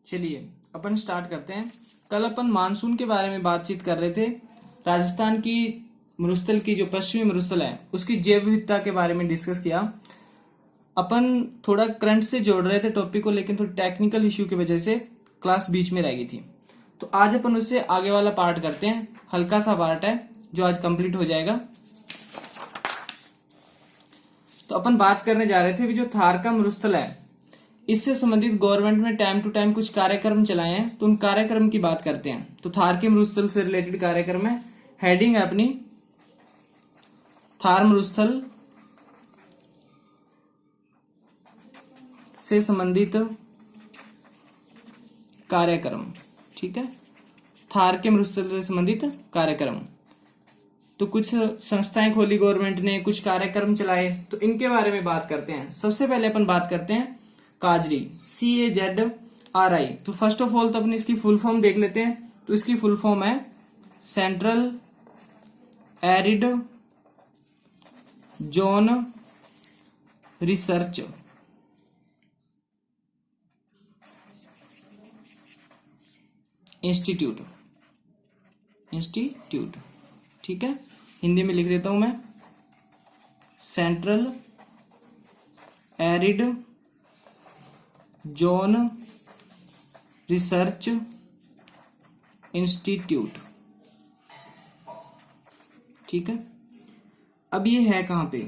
चलिए अपन स्टार्ट करते हैं। कल अपन मानसून के बारे में बातचीत कर रहे थे। राजस्थान की मरुस्थल की जो पश्चिमी मरुस्थल है उसकी जैव विविधता के बारे में डिस्कस किया। अपन थोड़ा करंट से जोड़ रहे थे टॉपिक को, लेकिन थोड़ी टेक्निकल इश्यू की वजह से क्लास बीच में रह गई थी। तो आज अपन उससे आगे वाला पार्ट करते हैं। हल्का सा पार्ट है जो आज कंप्लीट हो जाएगा। तो अपन बात करने जा रहे थे भी जो थार का मरुस्थल है इससे संबंधित गवर्नमेंट ने टाइम टू टाइम कुछ कार्यक्रम चलाए हैं, तो उन कार्यक्रम की बात करते हैं। तो थार के मरुस्थल से रिलेटेड कार्यक्रम है। हेडिंग है अपनी थार मरुस्थल से संबंधित कार्यक्रम। ठीक है, थार के मरुस्थल से संबंधित कार्यक्रम। तो कुछ संस्थाएं खोली गवर्नमेंट ने, कुछ कार्यक्रम चलाए, तो इनके बारे में बात करते हैं। सबसे पहले अपन बात करते हैं काजरी, CAZRI। तो फर्स्ट ऑफ ऑल तो अपन इसकी फुल फॉर्म देख लेते हैं। तो इसकी फुल फॉर्म है central arid zone research institute. ठीक है, हिंदी में लिख देता हूं मैं, central arid zone research institute. ठीक है, अब ये है कहां पे?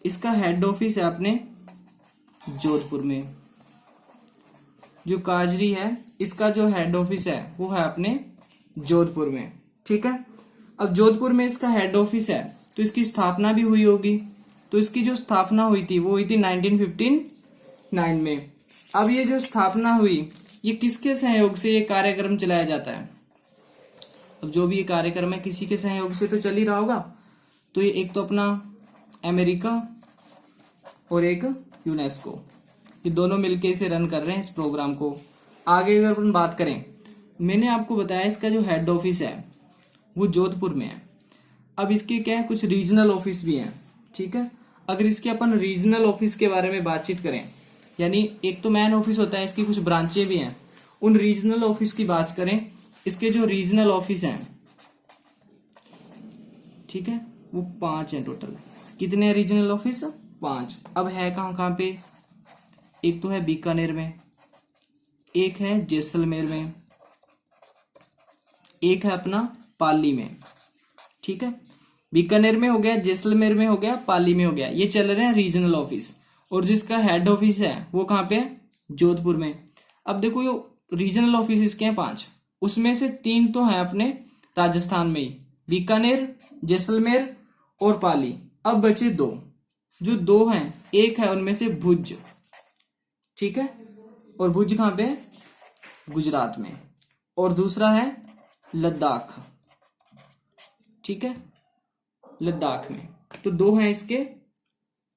इसका हेड ऑफिस है अपने जोधपुर में। जो काजरी है इसका जो हेड ऑफिस है वो है अपने जोधपुर में। ठीक है, अब जोधपुर में इसका हेड ऑफिस है तो इसकी स्थापना भी हुई होगी। तो इसकी जो स्थापना हुई थी वो हुई थी 1959 में। अब ये जो स्थापना हुई ये किसके सहयोग से ये कार्यक्रम चलाया जाता है? अब जो भी ये कार्यक्रम है किसी के सहयोग से तो चल ही रहा होगा। तो ये एक तो अपना अमेरिका और एक यूनेस्को, ये दोनों मिलके इसे रन कर रहे हैं इस प्रोग्राम को। आगे अगर अपन बात करें, मैंने आपको बताया इसका जो हेड ऑफिस है वो जोधपुर में है। अब इसके क्या है, कुछ रीजनल ऑफिस भी हैं। ठीक है, अगर इसके अपन रीजनल ऑफिस के बारे में बातचीत करें, यानी एक तो मेन ऑफिस होता है, इसकी कुछ ब्रांचें भी हैं। उन रीजनल ऑफिस की बात करें, इसके जो रीजनल ऑफिस हैं, ठीक है, वो 5 हैं टोटल। कितने हैं रीजनल ऑफिस? 5। अब है कहां कहां पे? एक तो है बीकानेर में, एक है जैसलमेर में, एक है अपना पाली में। ठीक है, बीकानेर में हो गया, जैसलमेर में हो गया, पाली में हो गया। ये चल रहे हैं रीजनल ऑफिस। और जिसका हेड ऑफिस है वो कहां पे है? जोधपुर में। अब देखो ये रीजनल ऑफिस इसके हैं 5, उसमें से 3 तो हैं अपने राजस्थान में ही, बीकानेर, जैसलमेर और पाली। अब बचे 2, जो 2 हैं, एक है उनमें से भुज। ठीक है, और भुज कहां पे है? गुजरात में। और दूसरा है लद्दाख। ठीक है, लद्दाख में। तो 2 हैं इसके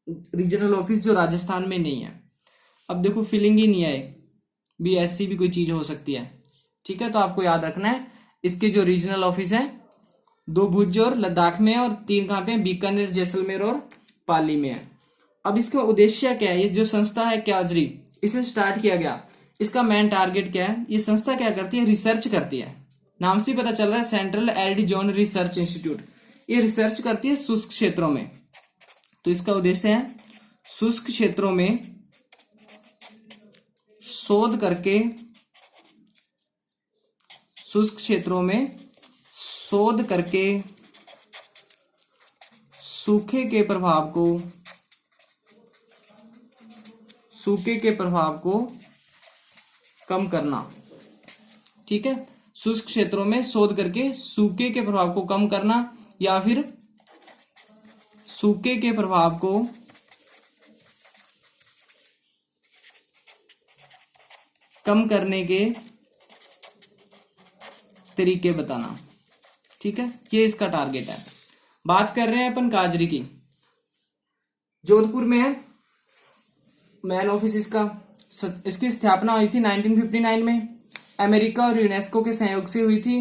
रीजनल ऑफिस जो राजस्थान में नहीं है। अब देखो फीलिंग ही नहीं आए भी ऐसी भी कोई चीज हो सकती है। ठीक है, तो आपको याद रखना है इसके जो रीजनल ऑफिस है 2 भुज और लद्दाख में है, और 3 कहां पे? बीकानेर, जैसलमेर और पाली में है। अब इसका उद्देश्य क्या है? ये जो संस्था है काजरी, इसे स्टार्ट किया गया, इसका मेन टारगेट क्या है? ये संस्था क्या करती है? रिसर्च करती है। नाम से पता चल रहा है, central arid zone research institute. ये रिसर्च करती है शुष्क क्षेत्रों में। तो इसका उद्देश्य है शुष्क क्षेत्रों में शोध करके, शुष्क क्षेत्रों में शोध करके सूखे के प्रभाव को कम करना। ठीक है, शुष्क क्षेत्रों में शोध करके सूखे के प्रभाव को कम करना, या फिर सूखे के प्रभाव को कम करने के तरीके बताना। ठीक है, ये इसका टारगेट है। बात कर रहे हैं अपन काजरी की। जोधपुर में है मेन ऑफिस इसका। इसकी स्थापना हुई थी 1959 में। अमेरिका और यूनेस्को के सहयोग से हुई थी।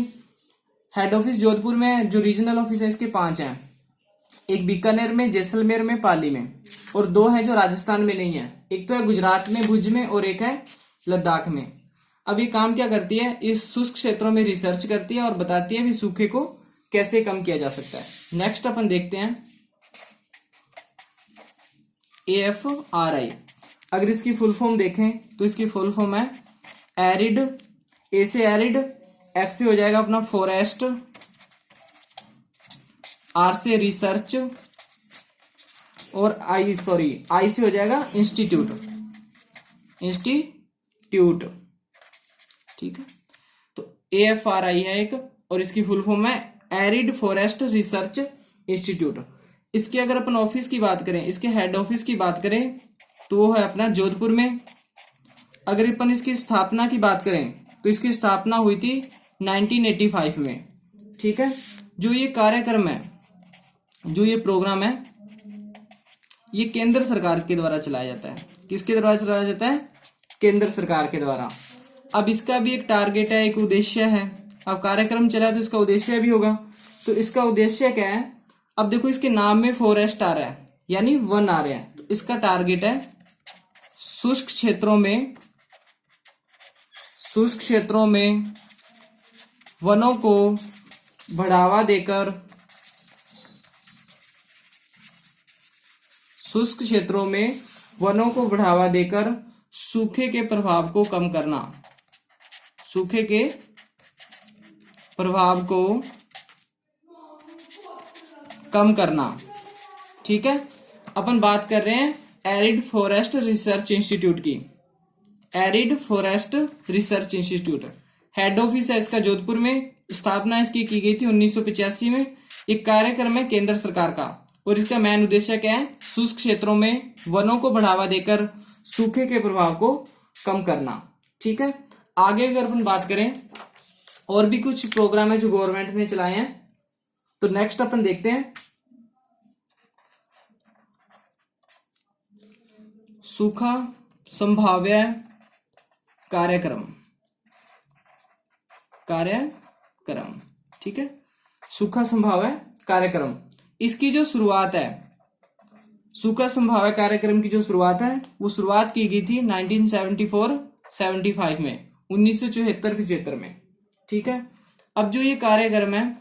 हेड ऑफिस जोधपुर में। जो रीजनल ऑफिस है इसके 5 हैं, एक बीकानेर में, जैसलमेर में, पाली में, और 2 है जो राजस्थान में नहीं है। एक तो है गुजरात में भुज में और एक है लद्दाख में। अब ये काम क्या करती है, इस शुष्क क्षेत्रों में रिसर्च करती है और बताती है भी सूखे को कैसे कम किया जा सकता है। नेक्स्ट अपन देखते हैं AFRI। अगर इसकी फुल फॉर्म देखें तो इसकी फुल फॉर्म है एरिड, ए से एरिड, एफ से हो जाएगा अपना फॉरेस्ट, आर से रिसर्च और आई से हो जाएगा इंस्टीट्यूट, ठीक है। तो AFRI है एक, और इसकी फुल फॉर्म है एरिड फॉरेस्ट रिसर्च इंस्टीट्यूट। इसके अगर अपन ऑफिस की बात करें, इसके हेड ऑफिस की बात करें तो वो है अपना जोधपुर में। अगर अपन इसकी स्थापना की बात करें तो इसकी स्थापना हुई थी 1985 में, ठीक है। जो ये कार्यक्रम है, जो ये प्रोग्राम है, ये केंद्र सरकार के द्वारा चलाया जाता है। किसके द्वारा चलाया जाता है? केंद्र सरकार के द्वारा। अब इसका भी एक टारगेट है, एक उद्देश्य है। अब कार्यक्रम चला है तो इसका उद्देश्य भी होगा। तो इसका उद्देश्य क्या है? अब देखो इसके नाम में फॉरेस्ट आ रहा है, यानी वन आ रहे हैं। तो इसका टारगेट है शुष्क क्षेत्रों में वनों को बढ़ावा देकर, शुष्क क्षेत्रों में वनों को बढ़ावा देकर सूखे के प्रभाव को कम करना, सूखे के प्रभाव को कम करना, ठीक है। अपन बात कर रहे हैं एरिड फॉरेस्ट रिसर्च इंस्टीट्यूट की। Arid forest research institute head office है इसका जोधपुर में। स्थापना इसकी की गई थी 1985 में। एक कार्यक्रम है केंद्र सरकार का, और इसका मेन उद्देश्य क्या है? शुष्क क्षेत्रों में वनों को बढ़ावा देकर सूखे के प्रभाव को कम करना, ठीक है। आगे अगर अपन बात करें, और भी कुछ प्रोग्राम है जो गवर्नमेंट ने चलाए हैं, तो नेक्स्ट अपन देखते हैं सूखा संभाव्य कार्यक्रम, ठीक है। सूखा संभाव्य कार्यक्रम, इसकी जो शुरुआत है, सूखा संभाव्य कार्यक्रम की जो शुरुआत है, वो शुरुआत की गई थी 1974-75 में, 1974-75 में, ठीक है। अब जो ये कार्यक्रम है,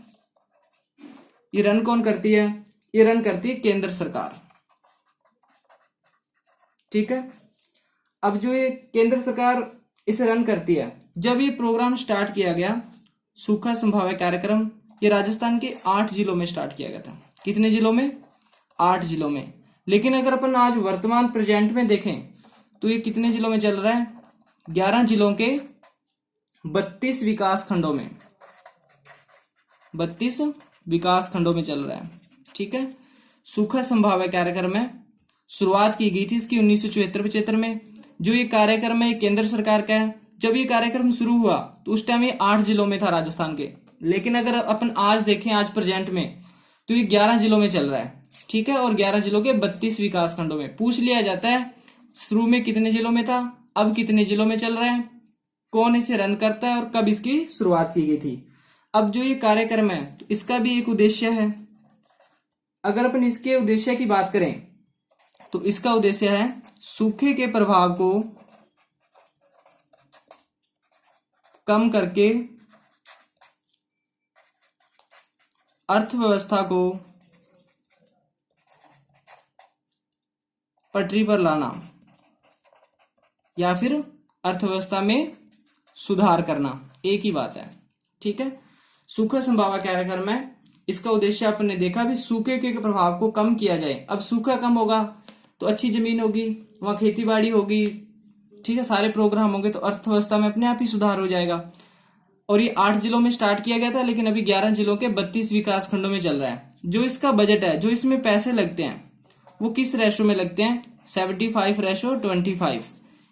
ये रन कौन करती है? ये रन करती है केंद्र सरकार, ठीक है। अब जो ये केंद्र सरकार इसे रन करती है, जब ये प्रोग्राम स्टार्ट किया गया सूखा संभाव्य कार्यक्रम, ये राजस्थान के 8 जिलों में स्टार्ट किया गया था। कितने जिलों में? 8 जिलों में। लेकिन अगर अपन आज वर्तमान प्रेजेंट में देखें तो ये कितने जिलों में चल रहा है? 11 जिलों के 32 विकास खंडों में, 32 विकास खंडों में चल रहा है, ठीक है। सूखा संभाव्य कार्यक्रम में शुरुआत की गई थी इसकी 1974-75 में। जो ये कार्यक्रम है केंद्र सरकार का है। जब ये कार्यक्रम शुरू हुआ तो उस टाइम ये 8 जिलों में था राजस्थान के। लेकिन अगर अपन आज देखें, आज प्रेजेंट में, तो ये 11 जिलों में चल रहा है, ठीक है। और 11 जिलों के 32 विकास खंडों में। पूछ लिया जाता है शुरू में कितने जिलों में था, अब कितने जिलों में चल रहा है, कौन इसे रन करता है और कब इसकी शुरुआत की गई थी। अब जो ये कार्यक्रम है तो इसका भी एक उद्देश्य है। अगर अपन इसके उद्देश्य की बात करें तो इसका उद्देश्य है सूखे के प्रभाव को कम करके अर्थव्यवस्था को पटरी पर लाना, या फिर अर्थव्यवस्था में सुधार करना, एक ही बात है, ठीक है। सूखा संभाव्य कार्यक्रम है, इसका उद्देश्य आपने देखा भी सूखे के प्रभाव को कम किया जाए। अब सूखा कम होगा तो अच्छी जमीन होगी, वहां खेती बाड़ी होगी, ठीक है, सारे प्रोग्राम होंगे, तो अर्थव्यवस्था में अपने आप ही सुधार हो जाएगा। और ये 8 जिलों में स्टार्ट किया गया था, लेकिन अभी 11 जिलों के 32 विकास खंडों में चल रहा है। जो इसका बजट है, जो इसमें पैसे लगते हैं, वो किस रेशो में लगते हैं? 75:25,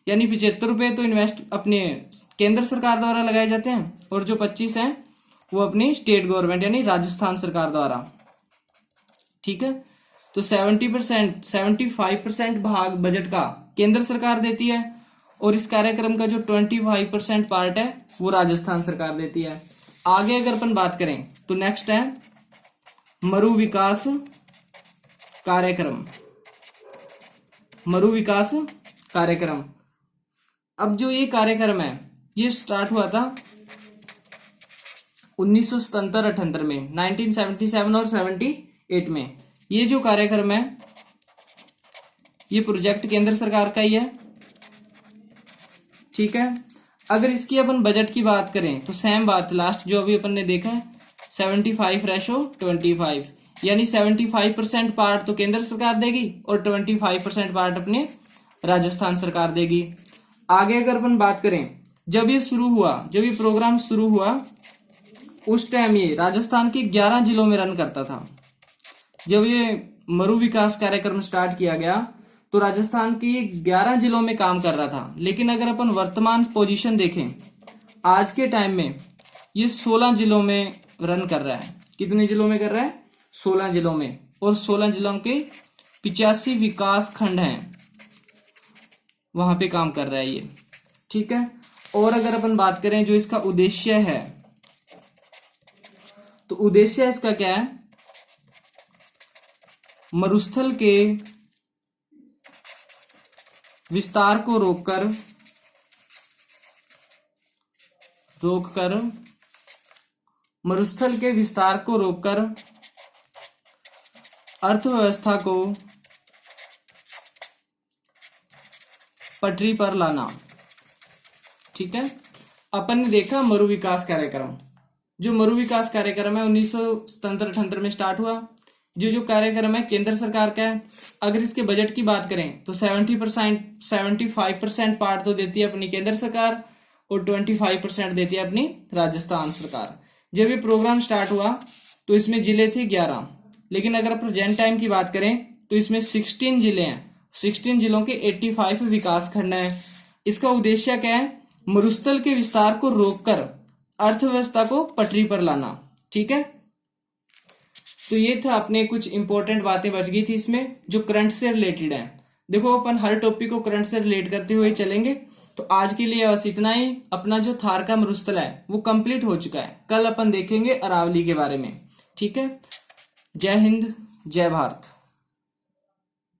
यानी 75 रुपए तो इन्वेस्ट अपने केंद्र सरकार द्वारा लगाए जाते हैं, और जो 25 हैं वो अपनी स्टेट गवर्नमेंट यानी राजस्थान सरकार द्वारा, ठीक है। तो 75% भाग बजट का केंद्र सरकार देती है, और इस कार्यक्रम का जो 25% पार्ट है वो राजस्थान सरकार देती है। आगे अगर अपन बात करें तो नेक्स्ट है मरु विकास कार्यक्रम। मरु विकास कार्यक्रम, अब जो ये कार्यक्रम है ये स्टार्ट हुआ था 1977-78 में, 1977 और 78 में। ये जो कार्यक्रम है ये प्रोजेक्ट केंद्र सरकार का ही है, ठीक है। अगर इसकी अपन बजट की बात करें तो सेम बात लास्ट जो अभी अपन ने देखा है 75/25, यानी 75% पार्ट तो केंद्र सरकार देगी और 25% पार्ट अपने राजस्थान सरकार देगी। आगे अगर अपन बात करें, जब ये प्रोग्राम शुरू हुआ उस टाइम ये राजस्थान के 11 जिलों में रन करता था। जब ये मरु विकास कार्यक्रम स्टार्ट किया गया तो राजस्थान के 11 जिलों में काम कर रहा था। लेकिन अगर अपन वर्तमान पोजीशन देखें आज के टाइम में ये 16 जिलों में रन कर रहा है। कितने जिलों में कर रहा है? 16 जिलों में, और 16 जिलों के 85 विकास खंड हैं वहां पे काम कर रहा है ये, ठीक है। और अगर अपन बात करें जो इसका उद्देश्य है, तो उद्देश्य इसका क्या है? मरुस्थल के विस्तार को रोककर मरुस्थल के विस्तार को रोककर अर्थव्यवस्था को पटरी पर लाना, ठीक है। अपन ने देखा मरु विकास कार्यक्रम, जो मरु विकास कार्यक्रम है 1977-78 में स्टार्ट हुआ। जो कार्यक्रम है केंद्र सरकार का है। अगर इसके बजट की बात करें तो 75% पार्ट तो देती है अपनी केंद्र सरकार और 25% देती है अपनी राजस्थान सरकार। जब ये प्रोग्राम स्टार्ट हुआ तो इसमें जिले थे 11, लेकिन अगर प्रेजेंट टाइम की बात करें तो इसमें 16 जिले हैं। 16 जिलों के 85 विकास खंड हैं। इसका उद्देश्य क्या है? मरुस्थल के विस्तार को रोककर अर्थव्यवस्था को पटरी पर लाना, ठीक है। तो ये था, अपने कुछ इंपॉर्टेंट बातें बच गई थी इसमें जो करंट से रिलेटेड है। देखो अपन हर टॉपिक को करंट से रिलेट करते हुए चलेंगे। तो आज के लिए बस इतना ही। अपना जो थार का मरुस्थल है वो कंप्लीट हो चुका है। कल अपन देखेंगे अरावली के बारे में, ठीक है। जय हिंद, जय भारत।